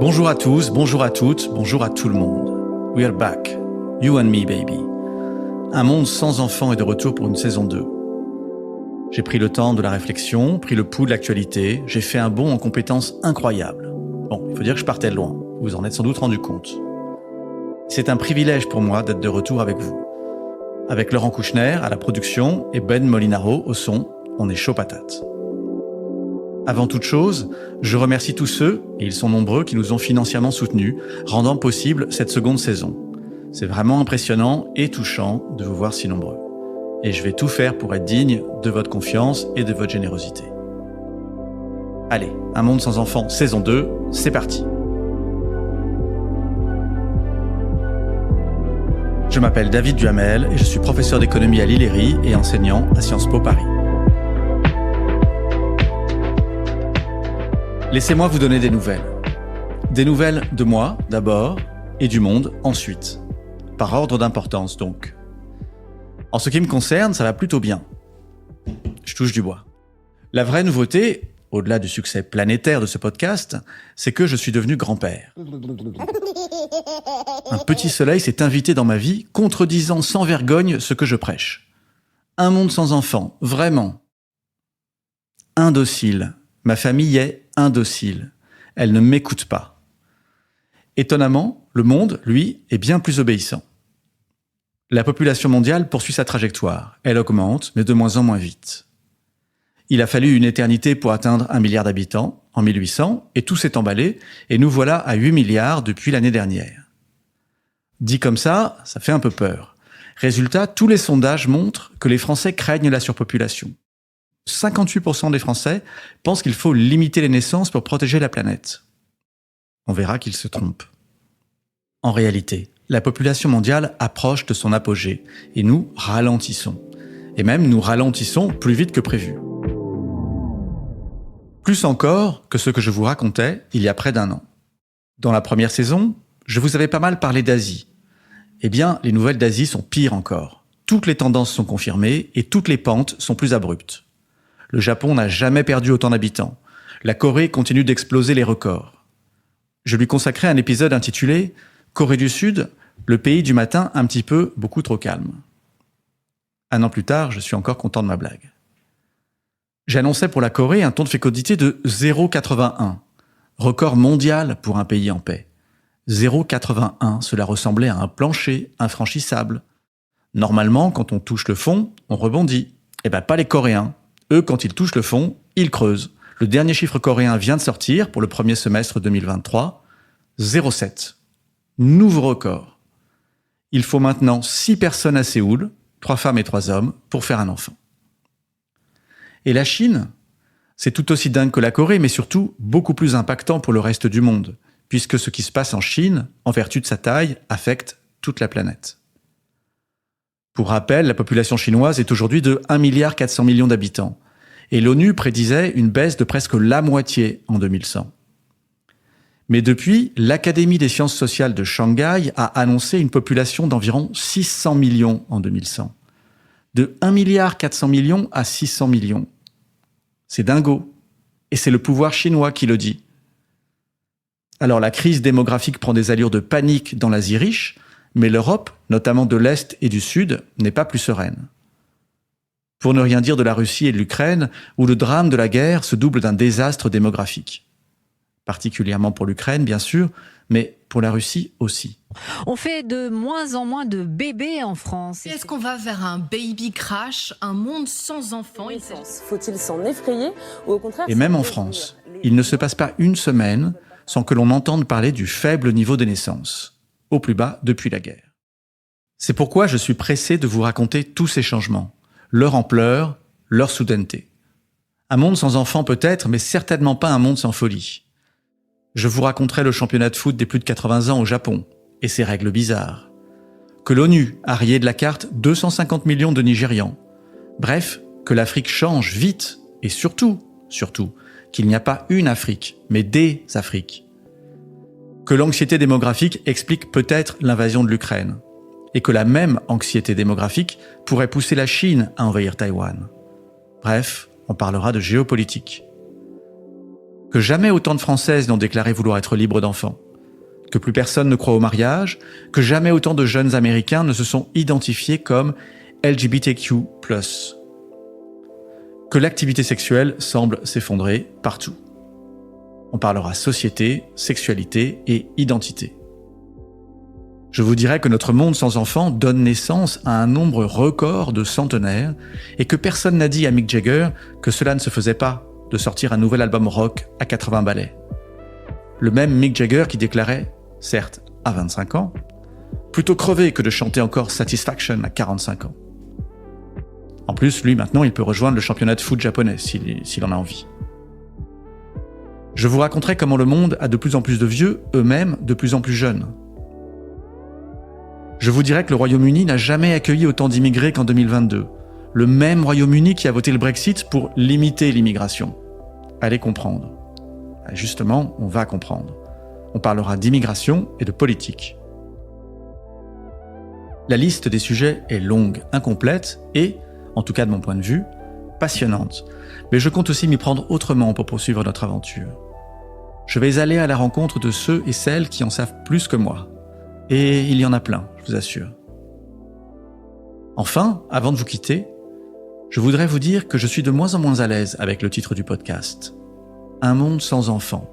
Bonjour à tous, bonjour à toutes, bonjour à tout le monde. We are back. You and me, baby. Un monde sans enfants est de retour pour une saison 2. J'ai pris le temps de la réflexion, pris le pouls de l'actualité, j'ai fait un bond en compétences incroyables. Bon, il faut dire que je partais de loin, vous vous en êtes sans doute rendu compte. C'est un privilège pour moi d'être de retour avec vous. Avec Laurent Kouchner à la production et Ben Molinaro au son, on est chaud patate. Avant toute chose, je remercie tous ceux, et ils sont nombreux, qui nous ont financièrement soutenus, rendant possible cette seconde saison. C'est vraiment impressionnant et touchant de vous voir si nombreux. Et je vais tout faire pour être digne de votre confiance et de votre générosité. Allez, Un monde sans enfants, saison 2, c'est parti. Je m'appelle David Duhamel et je suis professeur d'économie à l'ILERI et enseignant à Sciences Po Paris. Laissez-moi vous donner des nouvelles. Des nouvelles de moi, d'abord, et du monde, ensuite. Par ordre d'importance, donc. En ce qui me concerne, ça va plutôt bien. Je touche du bois. La vraie nouveauté, au-delà du succès planétaire de ce podcast, c'est que je suis devenu grand-père. Un petit soleil s'est invité dans ma vie, contredisant sans vergogne ce que je prêche. Un monde sans enfants, vraiment. Indocile. Ma famille est indocile. Elle ne m'écoute pas. Étonnamment, le monde, lui, est bien plus obéissant. La population mondiale poursuit sa trajectoire. Elle augmente, mais de moins en moins vite. Il a fallu une éternité pour atteindre 1 milliard d'habitants, en 1800, et tout s'est emballé, et nous voilà à 8 milliards depuis l'année dernière. Dit comme ça fait un peu peur. Résultat, tous les sondages montrent que les Français craignent la surpopulation. 58% des Français pensent qu'il faut limiter les naissances pour protéger la planète. On verra qu'ils se trompent. En réalité, la population mondiale approche de son apogée et nous ralentissons. Et même nous ralentissons plus vite que prévu. Plus encore que ce que je vous racontais il y a près d'1 an. Dans la première saison, je vous avais pas mal parlé d'Asie. Eh bien, les nouvelles d'Asie sont pires encore. Toutes les tendances sont confirmées et toutes les pentes sont plus abruptes. Le Japon n'a jamais perdu autant d'habitants. La Corée continue d'exploser les records. Je lui consacrais un épisode intitulé « Corée du Sud, le pays du matin un petit peu beaucoup trop calme ». 1 an plus tard, je suis encore content de ma blague. J'annonçais pour la Corée un taux de fécondité de 0,81. Record mondial pour un pays en paix. 0,81, cela ressemblait à un plancher infranchissable. Normalement, quand on touche le fond, on rebondit. Eh ben pas les Coréens. Eux, quand ils touchent le fond, ils creusent. Le dernier chiffre coréen vient de sortir pour le premier semestre 2023. 0,7. Nouveau record. Il faut maintenant 6 personnes à Séoul, 3 femmes et 3 hommes, pour faire un enfant. Et la Chine, c'est tout aussi dingue que la Corée, mais surtout beaucoup plus impactant pour le reste du monde, puisque ce qui se passe en Chine, en vertu de sa taille, affecte toute la planète. Pour rappel, la population chinoise est aujourd'hui de 1,4 milliard d'habitants, et l'ONU prédisait une baisse de presque la moitié en 2100. Mais depuis, l'Académie des sciences sociales de Shanghai a annoncé une population d'environ 600 millions en 2100. De 1,4 milliard à 600 millions. C'est dingo. Et c'est le pouvoir chinois qui le dit. Alors la crise démographique prend des allures de panique dans l'Asie riche, mais l'Europe, notamment de l'Est et du Sud, n'est pas plus sereine. Pour ne rien dire de la Russie et de l'Ukraine, où le drame de la guerre se double d'un désastre démographique. Particulièrement pour l'Ukraine, bien sûr, mais pour la Russie aussi. On fait de moins en moins de bébés en France. Est-ce qu'on va vers un baby crash, un monde sans enfants? Faut-il s'en effrayer ou au contraire... Et même en France, il ne se passe pas une semaine sans que l'on entende parler du faible niveau des naissances, au plus bas depuis la guerre. C'est pourquoi je suis pressé de vous raconter tous ces changements, leur ampleur, leur soudaineté. Un monde sans enfants peut-être, mais certainement pas un monde sans folie. Je vous raconterai le championnat de foot des plus de 80 ans au Japon, et ses règles bizarres. Que l'ONU a rayé de la carte 250 millions de Nigérians. Bref, que l'Afrique change vite, et surtout, qu'il n'y a pas une Afrique, mais des Afriques. Que l'anxiété démographique explique peut-être l'invasion de l'Ukraine, et que la même anxiété démographique pourrait pousser la Chine à envahir Taïwan. Bref, on parlera de géopolitique. que jamais autant de Françaises n'ont déclaré vouloir être libres d'enfants, que plus personne ne croit au mariage, que jamais autant de jeunes Américains ne se sont identifiés comme LGBTQ+, que l'activité sexuelle semble s'effondrer partout. On parlera société, sexualité et identité. Je vous dirai que notre monde sans enfants donne naissance à un nombre record de centenaires et que personne n'a dit à Mick Jagger que cela ne se faisait pas de sortir un nouvel album rock à 80 ballets. Le même Mick Jagger qui déclarait, certes à 25 ans, plutôt crever que de chanter encore Satisfaction à 45 ans. En plus, lui maintenant, il peut rejoindre le championnat de foot japonais s'il en a envie. Je vous raconterai comment le monde a de plus en plus de vieux, eux-mêmes de plus en plus jeunes. Je vous dirai que le Royaume-Uni n'a jamais accueilli autant d'immigrés qu'en 2022. Le même Royaume-Uni qui a voté le Brexit pour limiter l'immigration. Allez comprendre. Justement, on va comprendre. On parlera d'immigration et de politique. La liste des sujets est longue, incomplète et, en tout cas de mon point de vue, passionnante. Mais je compte aussi m'y prendre autrement pour poursuivre notre aventure. Je vais aller à la rencontre de ceux et celles qui en savent plus que moi. Et il y en a plein, je vous assure. Enfin, avant de vous quitter, je voudrais vous dire que je suis de moins en moins à l'aise avec le titre du podcast. Un monde sans enfants.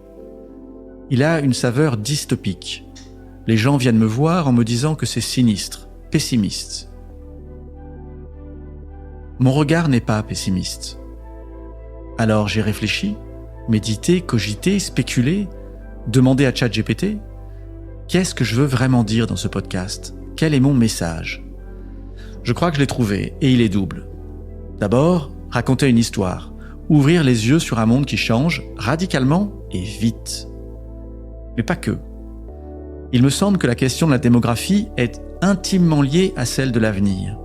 Il a une saveur dystopique. Les gens viennent me voir en me disant que c'est sinistre, pessimiste. Mon regard n'est pas pessimiste. Alors j'ai réfléchi, médité, cogité, spéculé, demandé à ChatGPT « Qu'est-ce que je veux vraiment dire dans ce podcast ? Quel est mon message ?» Je crois que je l'ai trouvé, et il est double. D'abord, raconter une histoire, ouvrir les yeux sur un monde qui change radicalement et vite. Mais pas que. Il me semble que la question de la démographie est intimement liée à celle de l'avenir,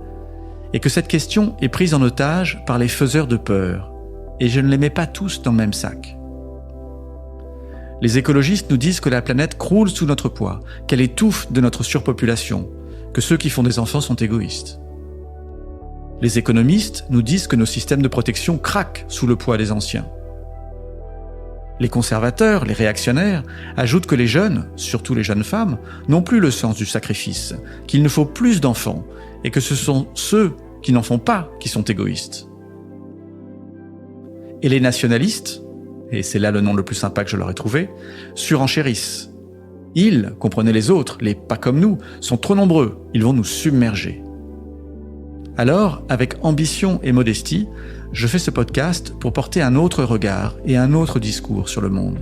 et que cette question est prise en otage par les faiseurs de peur, et je ne les mets pas tous dans le même sac. Les écologistes nous disent que la planète croule sous notre poids, qu'elle étouffe de notre surpopulation, que ceux qui font des enfants sont égoïstes. Les économistes nous disent que nos systèmes de protection craquent sous le poids des anciens. Les conservateurs, les réactionnaires, ajoutent que les jeunes, surtout les jeunes femmes, n'ont plus le sens du sacrifice, qu'il ne faut plus d'enfants, et que ce sont ceux qui n'en font pas qui sont égoïstes. Et les nationalistes, et c'est là le nom le plus sympa que je leur ai trouvé, surenchérissent. Ils, comprenez les autres, les pas comme nous, sont trop nombreux, ils vont nous submerger. Alors, avec ambition et modestie, je fais ce podcast pour porter un autre regard et un autre discours sur le monde.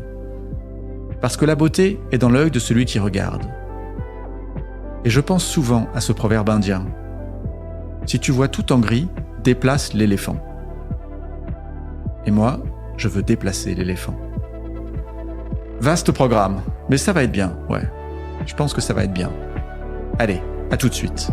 Parce que la beauté est dans l'œil de celui qui regarde. Et je pense souvent à ce proverbe indien. Si tu vois tout en gris, déplace l'éléphant. Et moi, je veux déplacer l'éléphant. Vaste programme, mais ça va être bien, ouais. Je pense que ça va être bien. Allez, à tout de suite.